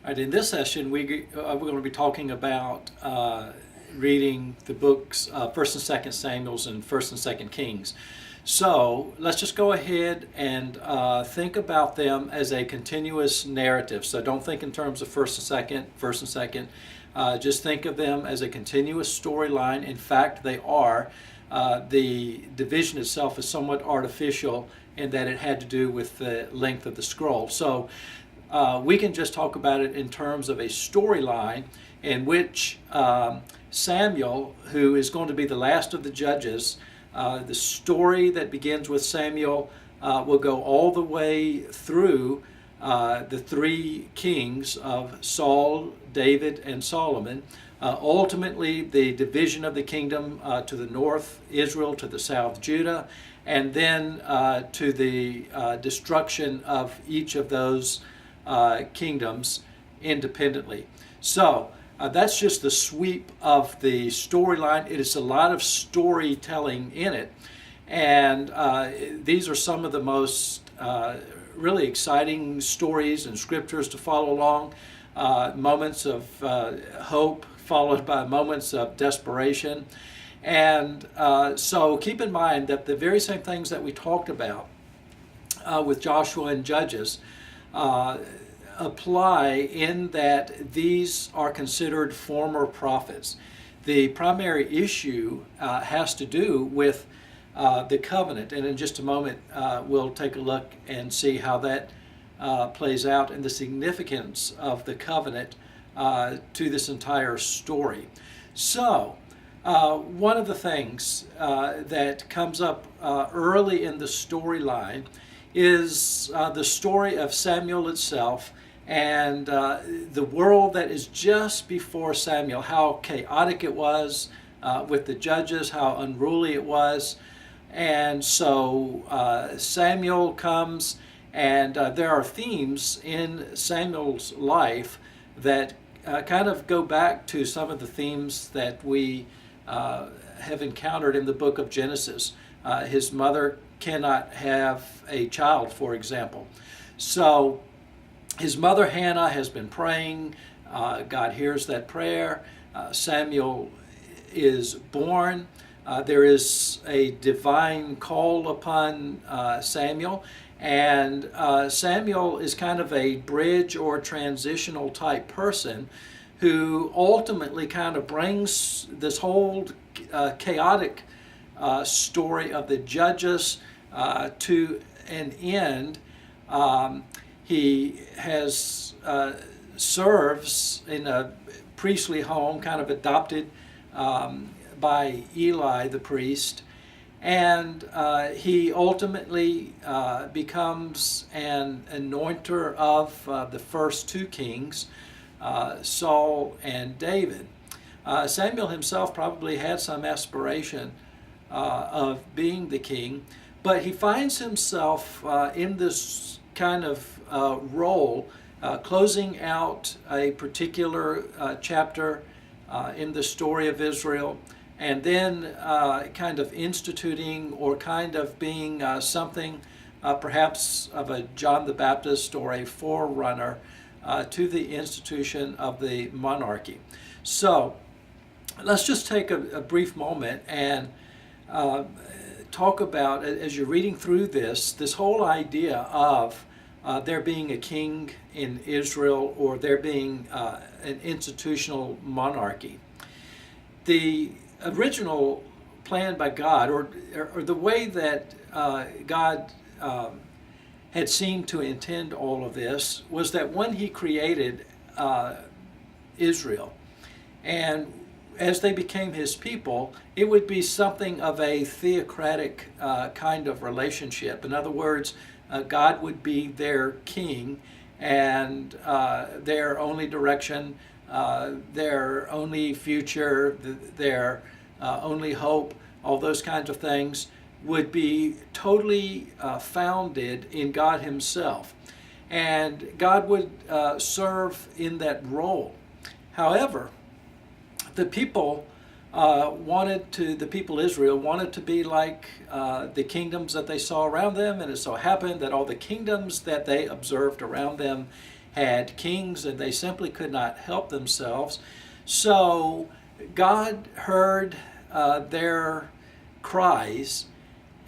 All right, in this session, we're going to be talking about reading the books First and Second Samuel's and First and Second Kings. So let's just go ahead and think about them as a continuous narrative. So don't think in terms of first and second, first and second. Just think of them as a continuous storyline. In fact, they are. The division itself is somewhat artificial in that it had to do with the length of the scroll. So we can just talk about it in terms of a storyline in which Samuel, who is going to be the last of the judges, the story that begins with Samuel will go all the way through the three kings of Saul, David, and Solomon. Ultimately, the division of the kingdom to the north, Israel, to the south, Judah, and then to the destruction of each of those kingdoms independently. So that's just the sweep of the storyline. It is a lot of storytelling in it, and these are some of the most really exciting stories and scriptures to follow along. Moments of hope followed by moments of desperation. And so keep in mind that the very same things that we talked about with Joshua and Judges apply in that these are considered former prophets. The primary issue has to do with the covenant, and in just a moment we'll take a look and see how that plays out and the significance of the covenant to this entire story. So one of the things that comes up early in the storyline is the story of Samuel itself and the world that is just before Samuel, how chaotic it was with the judges, how unruly it was. And so Samuel comes, and there are themes in Samuel's life that kind of go back to some of the themes that we have encountered in the book of Genesis. His mother cannot have a child, for example. So his mother Hannah has been praying. God hears that prayer. Samuel is born. There is a divine call upon Samuel, and Samuel is kind of a bridge or transitional type person who ultimately kind of brings this whole chaotic story of the judges to an end. He has serves in a priestly home, kind of adopted by Eli the priest, and he ultimately becomes an anointer of the first two kings, Saul and David. Samuel himself probably had some aspiration of being the king, but he finds himself in this kind of role, closing out a particular chapter in the story of Israel, and then kind of instituting or kind of being something perhaps of a John the Baptist or a forerunner to the institution of the monarchy. So let's just take a brief moment and talk about, as you're reading through this whole idea of there being a king in Israel, or there being an institutional monarchy. The original plan by God, or the way that God had seemed to intend all of this, was that when he created Israel, and as they became his people, it would be something of a theocratic kind of relationship. In other words, God would be their king, and their only direction, their only future, their only hope, all those kinds of things would be totally founded in God himself. And God would serve in that role. However, the people Israel wanted to be like the kingdoms that they saw around them, and it so happened that all the kingdoms that they observed around them had kings and they simply could not help themselves. So God heard their cries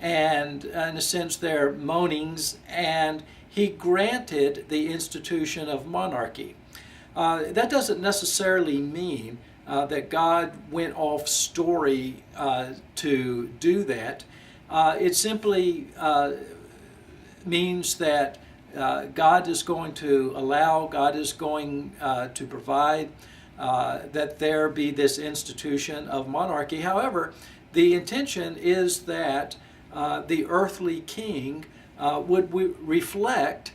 and, in a sense, their moanings, and he granted the institution of monarchy. That doesn't necessarily mean that God went off story to do that. It simply means that God is going to allow, God is going to provide that there be this institution of monarchy. However, the intention is that the earthly king would reflect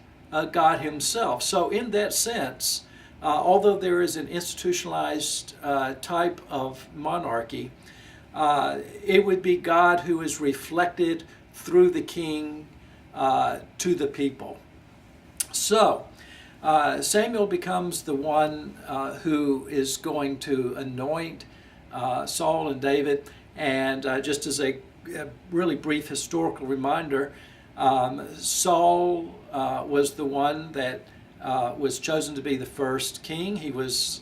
God himself. So in that sense, although there is an institutionalized type of monarchy, it would be God who is reflected through the king to the people. So Samuel becomes the one who is going to anoint Saul and David. And just as a really brief historical reminder, Saul was the one that was chosen to be the first king. He was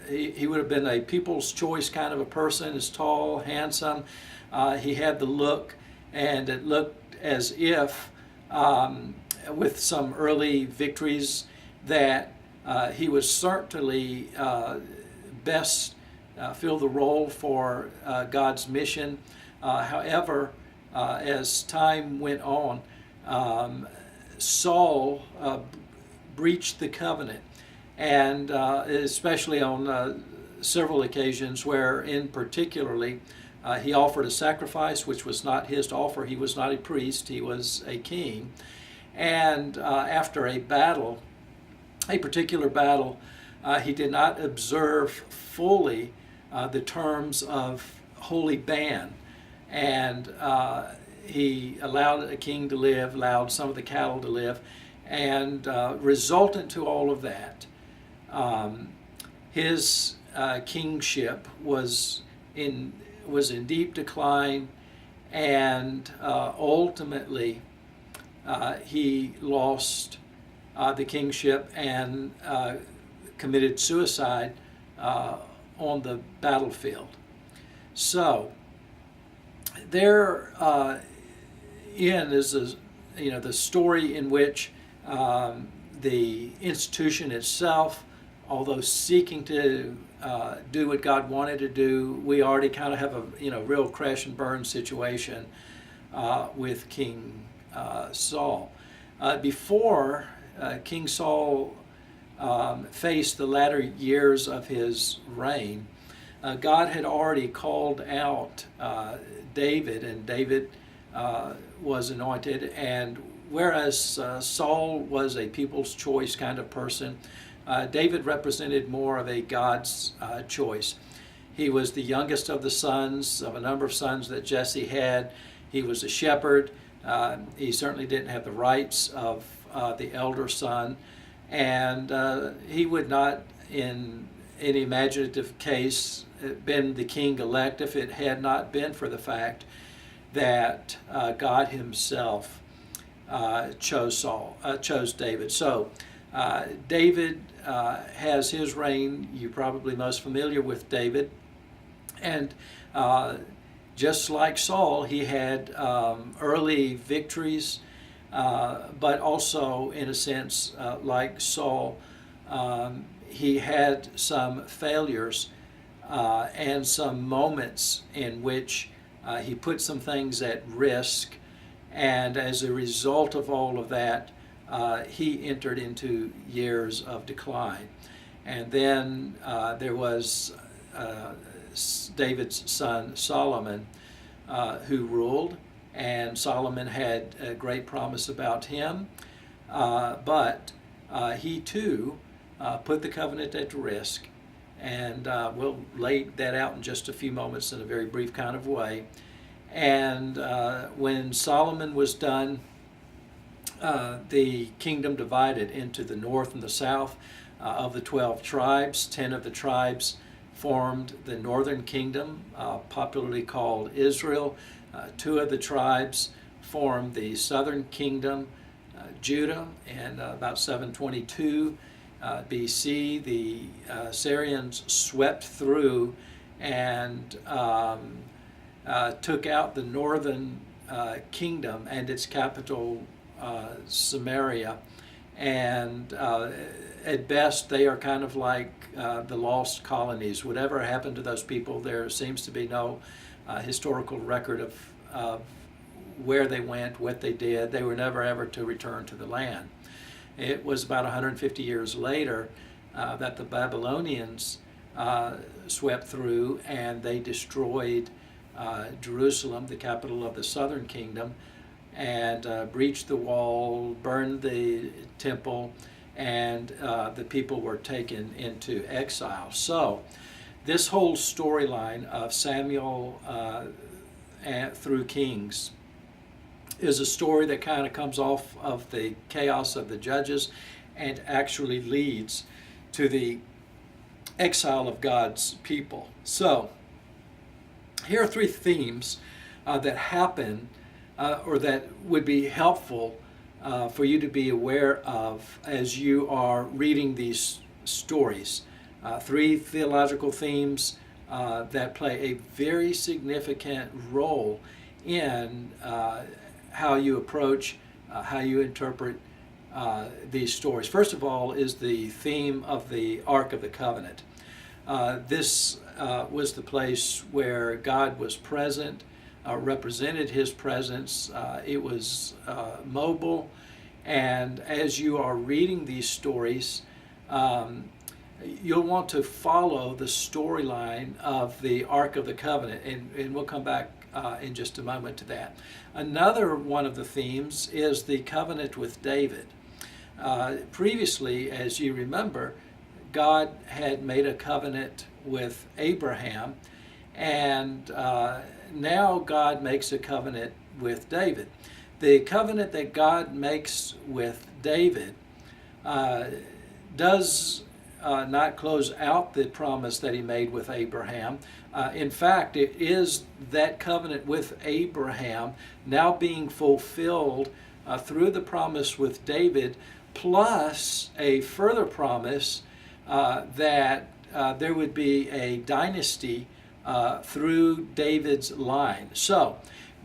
he would have been a people's choice kind of a person. He's tall, handsome. He had the look, and it looked as if, with some early victories, that he was certainly best fill the role for God's mission. However, as time went on, Saul breached the covenant, and especially on several occasions where, in particularly, he offered a sacrifice which was not his to offer. He was not a priest, he was a king. And after a battle, a particular battle, he did not observe fully the terms of holy ban, and he allowed a king to live, allowed some of the cattle to live, and resultant to all of that, his kingship was in deep decline, and ultimately he lost the kingship and committed suicide on the battlefield. So there is the story in which the institution itself, although seeking to do what God wanted to do, we already kind of have a real crash and burn situation with King Saul. Before King Saul faced the latter years of his reign, God had already called out David, and David was anointed. And whereas Saul was a people's choice kind of person, David represented more of a God's choice. He was the youngest of the sons, of a number of sons that Jesse had. He was a shepherd. He certainly didn't have the rights of the elder son. And he would not, in any imaginative case, been the king-elect if it had not been for the fact that God himself chose David. So David has his reign. You're probably most familiar with David. And just like Saul, he had early victories, but also, in a sense, like Saul, he had some failures and some moments in which he put some things at risk, and as a result of all of that, he entered into years of decline. And then there was David's son Solomon, who ruled, and Solomon had a great promise about him, but he too put the covenant at risk, and we'll lay that out in just a few moments in a very brief kind of way. And when Solomon was done, the kingdom divided into the north and the south. Of the 12 tribes, 10 of the tribes formed the northern kingdom, popularly called Israel. 2 of the tribes formed the southern kingdom, Judah, and about 722 BC, the Syrians swept through and took out the northern kingdom and its capital, Samaria. And at best, they are kind of like the lost colonies. Whatever happened to those people, there seems to be no historical record of where they went, what they did. They were never ever to return to the land. It was about 150 years later that the Babylonians swept through and they destroyed Jerusalem, the capital of the southern kingdom, and breached the wall, burned the temple, and the people were taken into exile. So this whole storyline of Samuel through Kings is a story that kind of comes off of the chaos of the judges and actually leads to the exile of God's people. So here are three themes that happen or that would be helpful for you to be aware of as you are reading these stories. Three theological themes that play a very significant role in how you approach, how you interpret these stories. First of all is the theme of the Ark of the Covenant. This was the place where God was present, represented his presence. It was mobile, and as you are reading these stories, you'll want to follow the storyline of the Ark of the Covenant, and we'll come back in just a moment to that. Another one of the themes is the covenant with David. Previously, as you remember, God had made a covenant with Abraham, and now God makes a covenant with David. The covenant that God makes with David does not close out the promise that he made with Abraham. In fact, it is that covenant with Abraham now being fulfilled through the promise with David, plus a further promise that there would be a dynasty through David's line. So,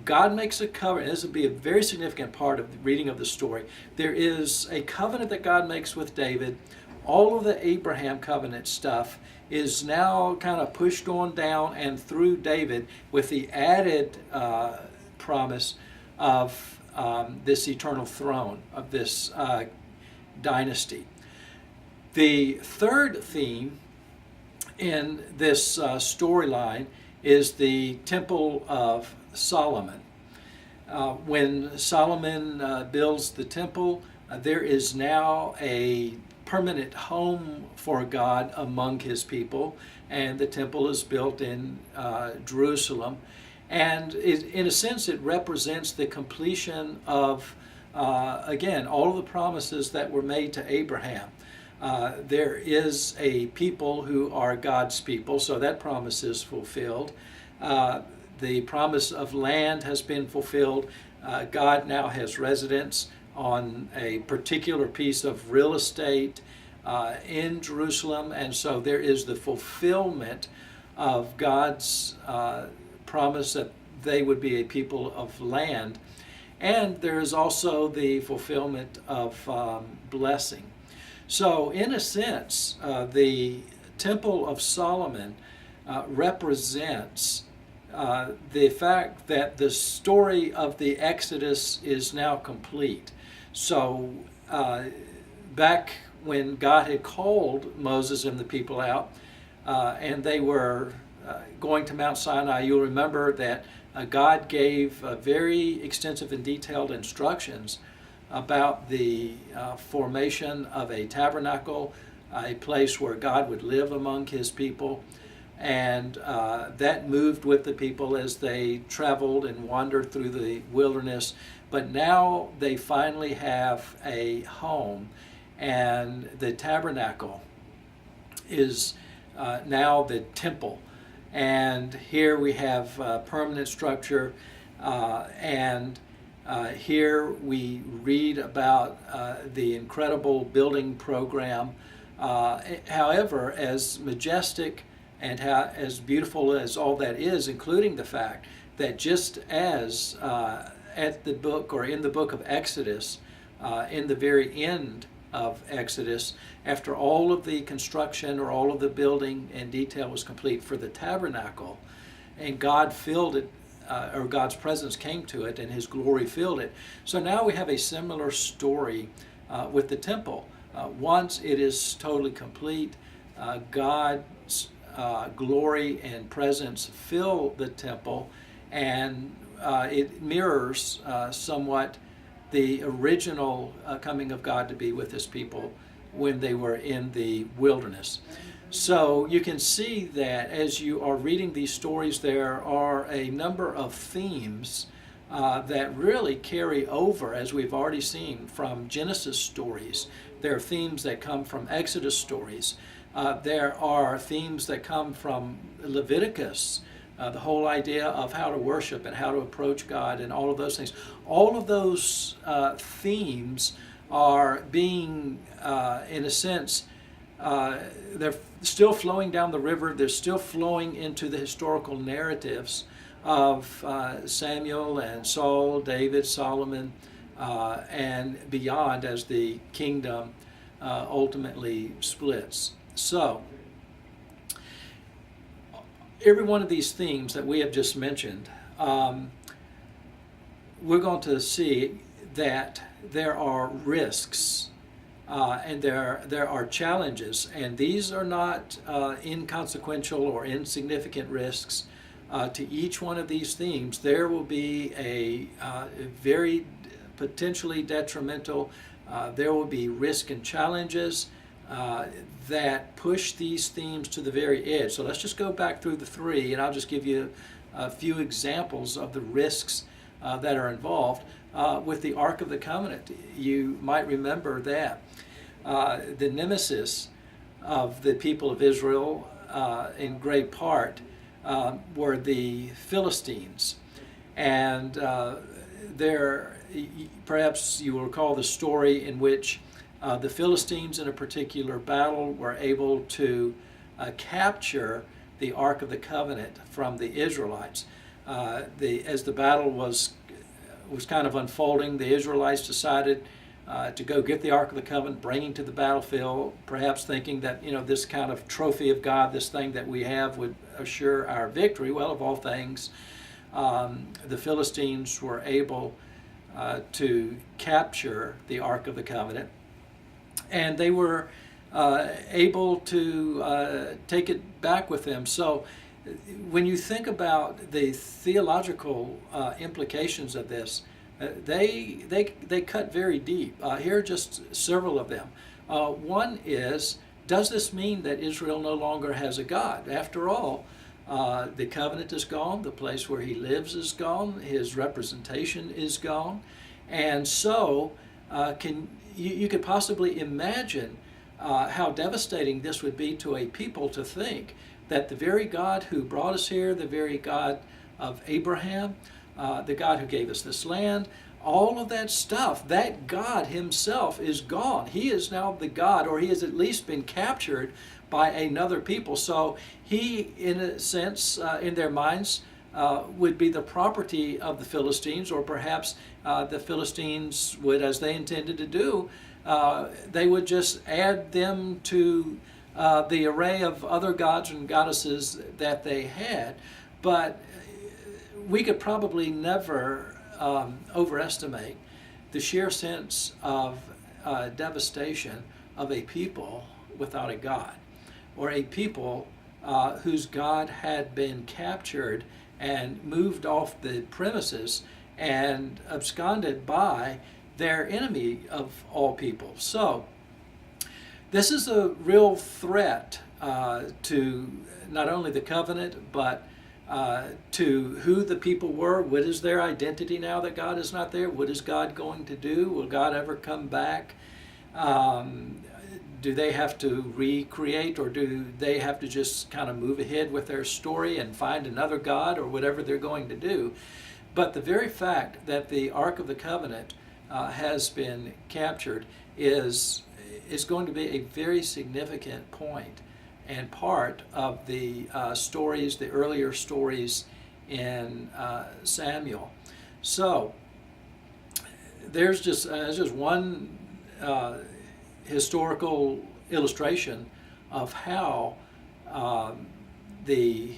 God makes a covenant. This will be a very significant part of the reading of the story. There is a covenant that God makes with David. All of the Abraham covenant stuff is now kind of pushed on down and through David with the added promise of this eternal throne, of this dynasty. The third theme in this storyline is the Temple of Solomon. When Solomon builds the temple, there is now a permanent home for God among his people, and the temple is built in Jerusalem. And in a sense, it represents the completion of, again, all of the promises that were made to Abraham. There is a people who are God's people, so that promise is fulfilled. The promise of land has been fulfilled. God now has residence on a particular piece of real estate in Jerusalem, and so there is the fulfillment of God's promise that they would be a people of land, and there is also the fulfillment of blessing. So in a sense, the Temple of Solomon represents the fact that the story of the Exodus is now complete. So back when God had called Moses and the people out, and they were going to Mount Sinai, you'll remember that God gave very extensive and detailed instructions about the formation of a tabernacle, a place where God would live among his people. And that moved with the people as they traveled and wandered through the wilderness. But now they finally have a home, and the tabernacle is now the temple. And here we have permanent structure, and here we read about the incredible building program However, as majestic and as beautiful as all that is, including the fact that just as at the book or in the book of Exodus, in the very end of Exodus, after all of the construction or all of the building and detail was complete for the tabernacle, and God filled it, or God's presence came to it and his glory filled it. So now we have a similar story with the temple. Once it is totally complete, God's glory and presence fill the temple, and it mirrors somewhat the original coming of God to be with his people when they were in the wilderness. So you can see that as you are reading these stories, there are a number of themes that really carry over, as we've already seen, from Genesis stories. There are themes that come from Exodus stories. There are themes that come from Leviticus, the whole idea of how to worship and how to approach God and all of those things. All of those themes are being, in a sense, they're still flowing down the river. They're still flowing into the historical narratives of Samuel and Saul, David, Solomon, and beyond as the kingdom ultimately splits. So, every one of these themes that we have just mentioned, we're going to see that there are risks and there are challenges, and these are not inconsequential or insignificant risks. To each one of these themes, there will be a very potentially detrimental, there will be risk and challenges that push these themes to the very edge. So let's just go back through the three, and I'll just give you a few examples of the risks that are involved. With the Ark of the Covenant, you might remember that the nemesis of the people of Israel, in great part, were the Philistines. And there, perhaps you will recall the story in which the Philistines in a particular battle were able to capture the Ark of the Covenant from the Israelites. As the battle was kind of unfolding, the Israelites decided to go get the Ark of the Covenant, bringing to the battlefield, perhaps thinking that this kind of trophy of God, this thing that we have, would assure our victory. Well, of all things, the Philistines were able to capture the Ark of the Covenant, and they were able to take it back with them. So when you think about the theological implications of this, they cut very deep. Here are just several of them. One is, does this mean that Israel no longer has a God? After all, the covenant is gone, the place where he lives is gone, his representation is gone, and so you could possibly imagine how devastating this would be to a people to think that the very God who brought us here, the very God of Abraham, the God who gave us this land, all of that stuff, that God himself is gone. He is now the God, or he has at least been captured by another people. So he, in a sense, in their minds, would be the property of the Philistines, or perhaps the Philistines would, as they intended to do, they would just add them to the array of other gods and goddesses that they had. But we could probably never overestimate the sheer sense of devastation of a people without a God, or a people whose God had been captured and moved off the premises and absconded by their enemy of all people. So this is a real threat to not only the covenant, but to who the people were. What is their identity now that God is not there? What is God going to do? Will God ever come back? Do they have to recreate, or do they have to just kind of move ahead with their story and find another God, or whatever they're going to do? But the very fact that the Ark of the Covenant has been captured is is going to be a very significant point and part of the stories, the earlier stories in Samuel. So there's just one historical illustration of how the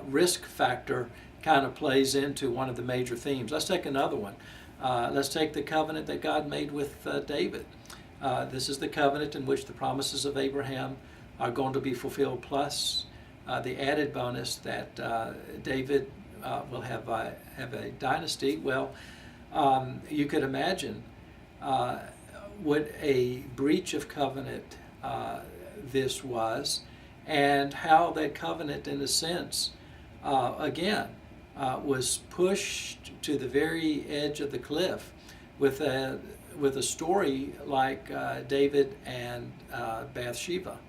risk factor kind of plays into one of the major themes. Let's take another one. Let's take the covenant that God made with David. This is the covenant in which the promises of Abraham are going to be fulfilled, plus the added bonus that David will have a dynasty. Well, you could imagine what a breach of covenant this was, and how that covenant, in a sense, again, was pushed to the very edge of the cliff with a story like David and Bathsheba.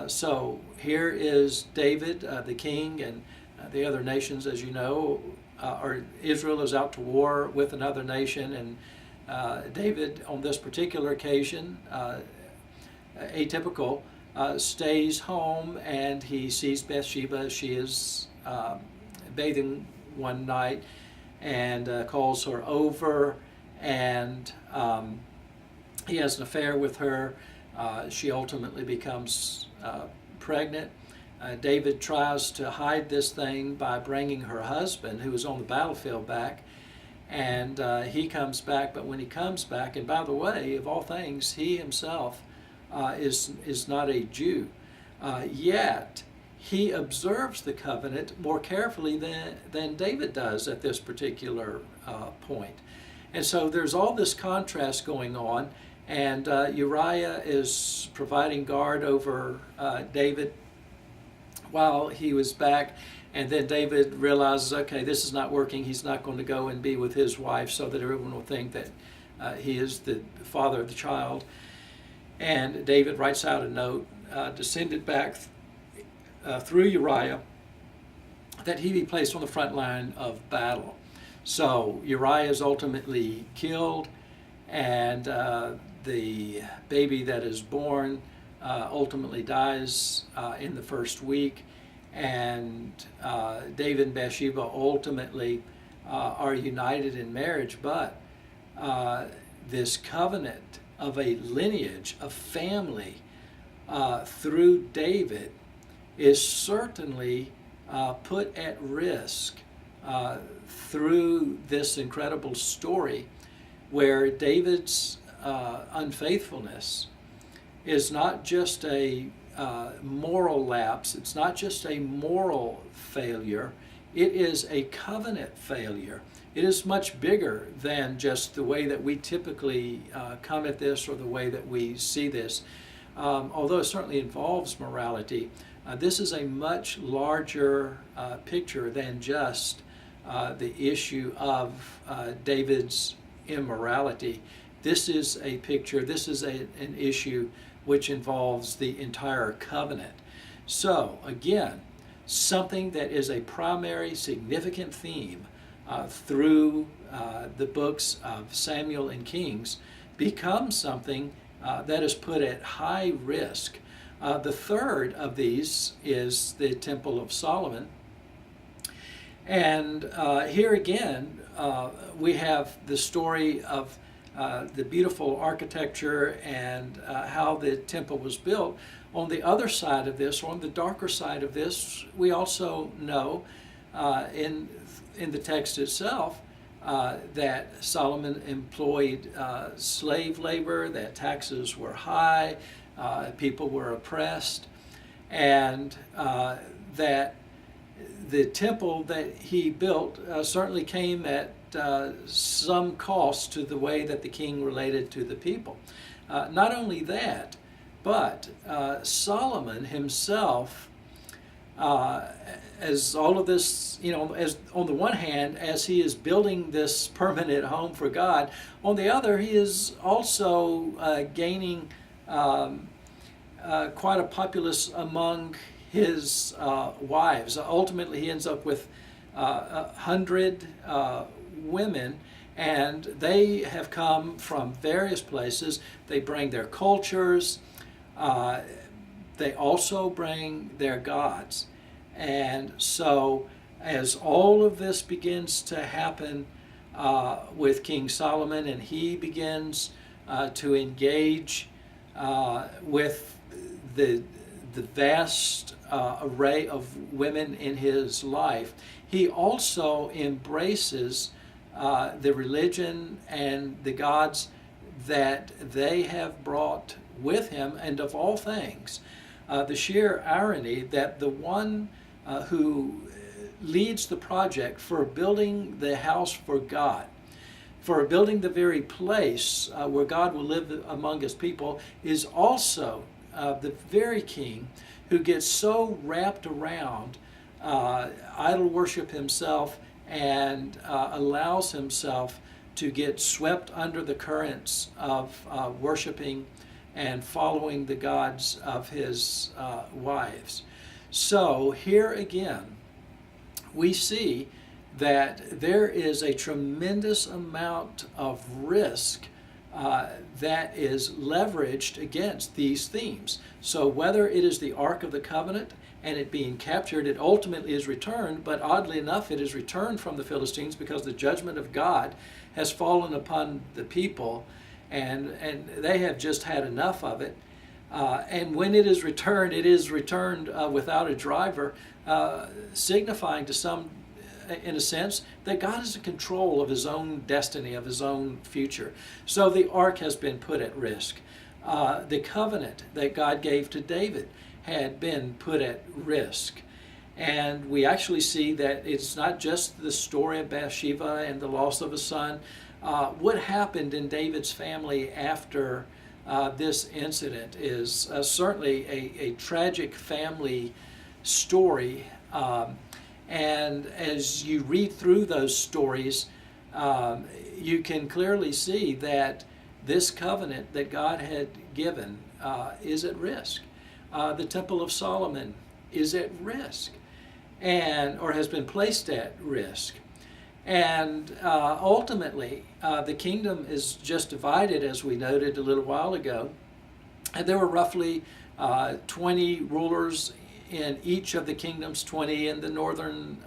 So here is David, the king, and the other nations, as you know, or Israel is out to war with another nation, and David, on this particular occasion, atypical, stays home, and he sees Bathsheba. She is bathing one night, and calls her over, and he has an affair with her. She ultimately becomes pregnant. David tries to hide this thing by bringing her husband, who is on the battlefield, back, and he comes back. But when he comes back, and by the way, of all things, he himself is not a Jew, yet he observes the covenant more carefully than David does at this particular point. And so there's all this contrast going on, and Uriah is providing guard over David while he was back, and then David realizes, okay, this is not working. He's not going to go and be with his wife so that everyone will think that he is the father of the child. And David writes out a note to send it back through Uriah, that he be placed on the front line of battle. So Uriah is ultimately killed, and the baby that is born ultimately dies in the first week, and David and Bathsheba ultimately are united in marriage. But this covenant of a lineage, of family through David, is certainly put at risk through this incredible story, where David's unfaithfulness is not just a moral lapse, it's not just a moral failure, it is a covenant failure. It is much bigger than just the way that we typically come at this, or the way that we see this. Although it certainly involves morality, this is a much larger picture than just the issue of David's immorality. This is a picture, this is an issue which involves the entire covenant. So again, something that is a primary significant theme through the books of Samuel and Kings becomes something that is put at high risk. The third of these is the Temple of Solomon. And here again, we have the story of the beautiful architecture and how the temple was built. On the other side of this, or on the darker side of this, we also know in the text itself that Solomon employed slave labor, that taxes were high, people were oppressed, and that the temple that he built certainly came at some cost to the way that the king related to the people. Not only that, but Solomon himself, as all of this, as on the one hand, as he is building this permanent home for God, on the other, he is also gaining quite a populace among his wives. Ultimately, he ends up with 100 women, And they have come from various places. They bring their cultures. They also bring their gods. And so as all of this begins to happen with King Solomon, and he begins to engage with the vast array of women in his life, he also embraces the religion and the gods that they have brought with him, and of all things, the sheer irony that the one who leads the project for building the house for God, for building the very place where God will live among his people, is also the very king who gets so wrapped around idol worship himself and allows himself to get swept under the currents of worshiping and following the gods of his wives. So here again, we see that there is a tremendous amount of risk that is leveraged against these themes. So whether it is the Ark of the Covenant and it being captured, it ultimately is returned, but oddly enough, it is returned from the Philistines because the judgment of God has fallen upon the people, and they have just had enough of it. And when it is returned without a driver, signifying to some, in a sense, that God is in control of his own destiny, of his own future. So the ark has been put at risk. The covenant that God gave to David had been put at risk. And we actually see that it's not just the story of Bathsheba and the loss of a son. What happened in David's family after this incident is certainly a tragic family story. And as you read through those stories, you can clearly see that this covenant that God had given is at risk. The Temple of Solomon is at risk, or has been placed at risk. And ultimately, the kingdom is just divided, as we noted a little while ago. And there were roughly 20 rulers in each of the kingdoms, 20 in the northern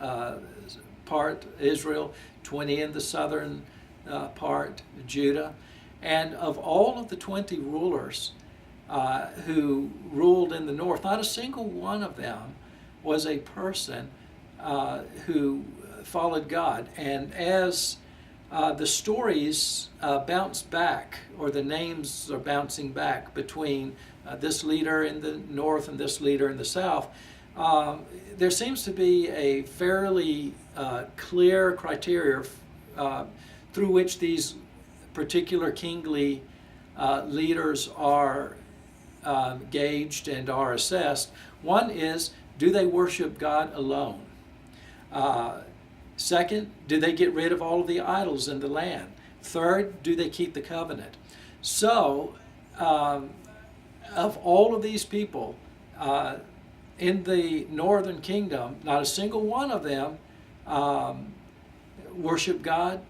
part, Israel, 20 in the southern part, Judah. And of all of the 20 rulers who ruled in the north, not a single one of them was a person who followed God. And as the stories bounce back, or the names are bouncing back between this leader in the north and this leader in the south, there seems to be a fairly clear criteria through which these particular kingly leaders are gauged and are assessed. One is, do they worship God alone? Second, do they get rid of all of the idols in the land? Third, do they keep the covenant? So, of all of these people in the northern kingdom, not a single one of them worship God,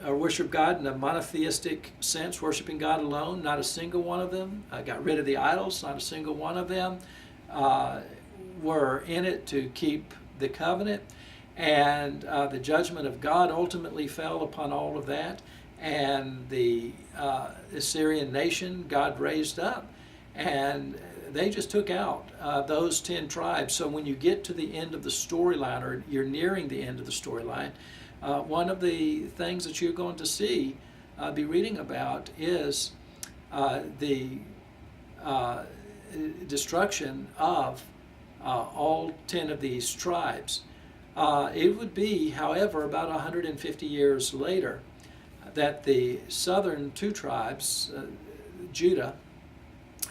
or worship God in a monotheistic sense, worshiping God alone. Not a single one of them got rid of the idols. Not a single one of them were in it to keep the covenant. And the judgment of God ultimately fell upon all of that. And the Assyrian nation God raised up, and they just took out those 10 tribes. So when you get to the end of the storyline, or you're nearing the end of the storyline, one of the things that you're going to see, be reading about, is the destruction of all 10 of these tribes. It would be, however, about 150 years later that the southern 2 tribes, Judah,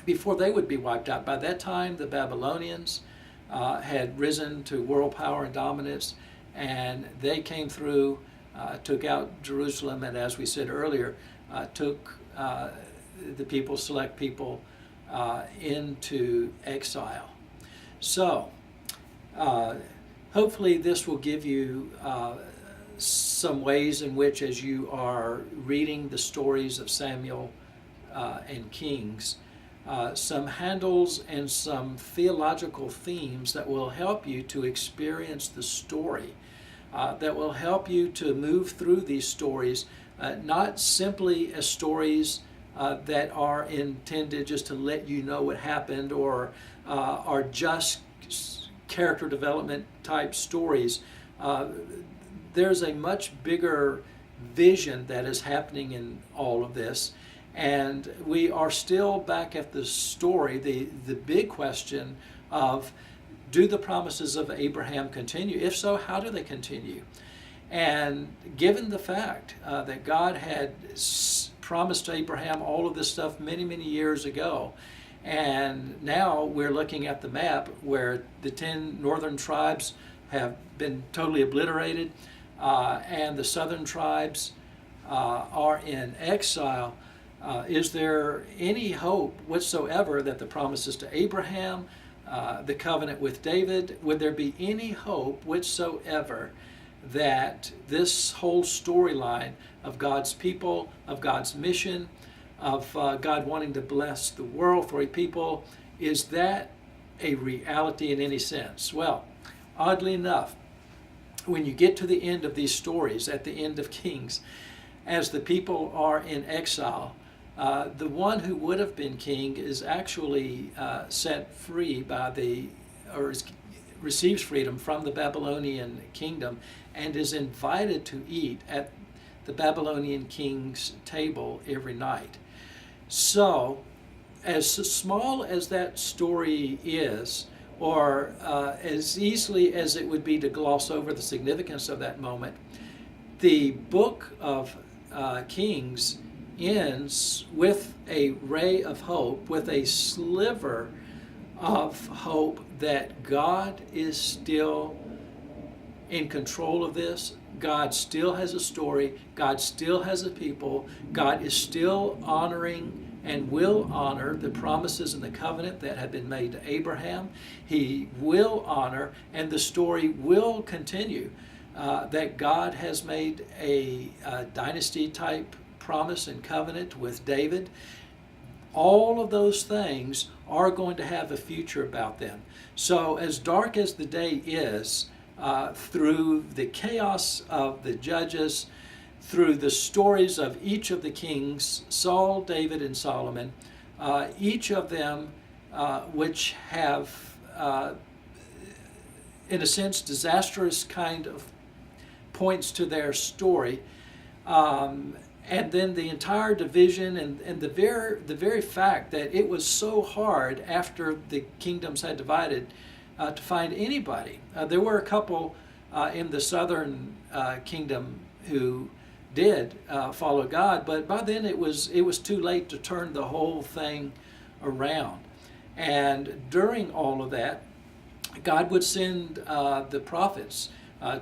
before they would be wiped out. By that time, the Babylonians had risen to world power and dominance, and they came through, took out Jerusalem, and as we said earlier, took the people, select people, into exile. So, hopefully this will give you some ways in which, as you are reading the stories of Samuel and Kings, some handles and some theological themes that will help you to experience the story, that will help you to move through these stories, not simply as stories that are intended just to let you know what happened, or are just character development type stories. There's a much bigger vision that is happening in all of this. And we are still back at the story, the big question of, do the promises of Abraham continue? If so, how do they continue? And given the fact that God had promised to Abraham all of this stuff many, many years ago, and now we're looking at the map where the 10 northern tribes have been totally obliterated, and the southern tribes are in exile. Is there any hope whatsoever that the promises to Abraham, the covenant with David, would there be any hope whatsoever that this whole storyline of God's people, of God's mission, of God wanting to bless the world through a people, is that a reality in any sense? Well, oddly enough, when you get to the end of these stories, at the end of Kings, as the people are in exile, the one who would have been king is actually set free receives freedom from the Babylonian kingdom, and is invited to eat at the Babylonian king's table every night. So, as small as that story is, or as easily as it would be to gloss over the significance of that moment, the book of Kings ends with a ray of hope, with a sliver of hope that God is still in control of this. God still has a story. God still has a people. God is still honoring and will honor the promises and the covenant that have been made to Abraham. He will honor, and the story will continue, that God has made a dynasty type promise and covenant with David. All of those things are going to have a future about them. So as dark as the day is, through the chaos of the judges, through the stories of each of the kings, Saul, David, and Solomon, each of them which have, in a sense, disastrous kind of points to their story, and then the entire division, and the very fact that it was so hard after the kingdoms had divided to find anybody. There were a couple in the southern kingdom who did follow God, but by then it was too late to turn the whole thing around. And during all of that, God would send the prophets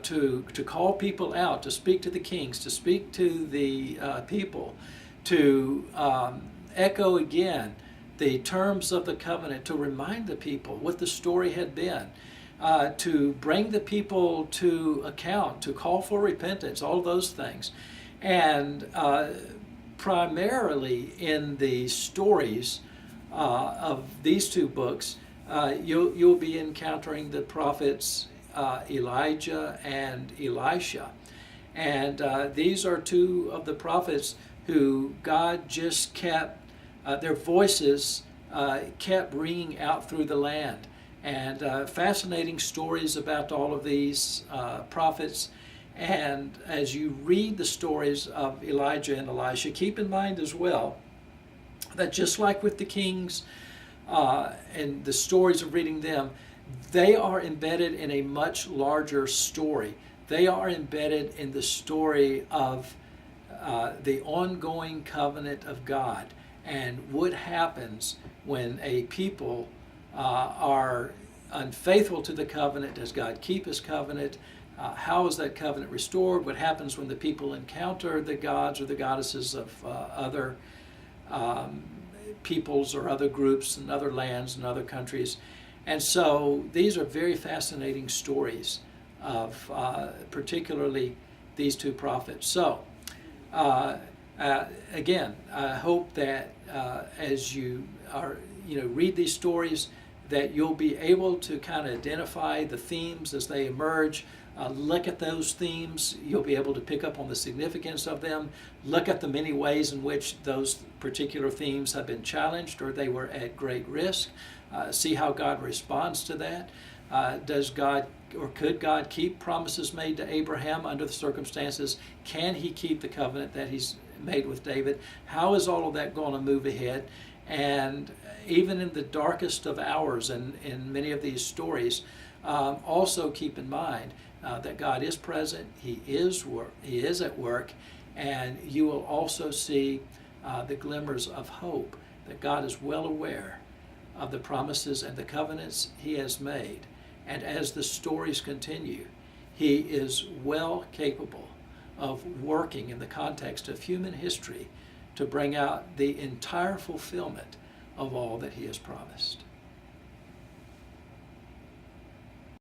to call people out, to speak to the kings, to speak to the people, to echo again the terms of the covenant, to remind the people what the story had been, to bring the people to account, to call for repentance, all those things. And primarily in the stories of these two books, you'll be encountering the prophets Elijah and Elisha. And these are two of the prophets who God just kept, their voices kept ringing out through the land. And fascinating stories about all of these prophets. And as you read the stories of Elijah and Elisha, keep in mind as well that just like with the kings and the stories of reading them, they are embedded in a much larger story. They are embedded in the story of the ongoing covenant of God and what happens when a people are unfaithful to the covenant. Does God keep his covenant? How is that covenant restored? What happens when the people encounter the gods or the goddesses of other peoples or other groups and other lands and other countries? And so these are very fascinating stories of particularly these two prophets. So, again, I hope that as you are, read these stories, that you'll be able to kind of identify the themes as they emerge. Look at those themes. You'll be able to pick up on the significance of them. Look at the many ways in which those particular themes have been challenged or they were at great risk. See how God responds to that. Does God or could God keep promises made to Abraham under the circumstances? Can he keep the covenant that he's made with David? How is all of that going to move ahead? And even in the darkest of hours and in many of these stories, also keep in mind that God is present, He is at work, and you will also see the glimmers of hope that God is well aware of the promises and the covenants He has made. And as the stories continue, He is well capable of working in the context of human history to bring out the entire fulfillment of all that He has promised.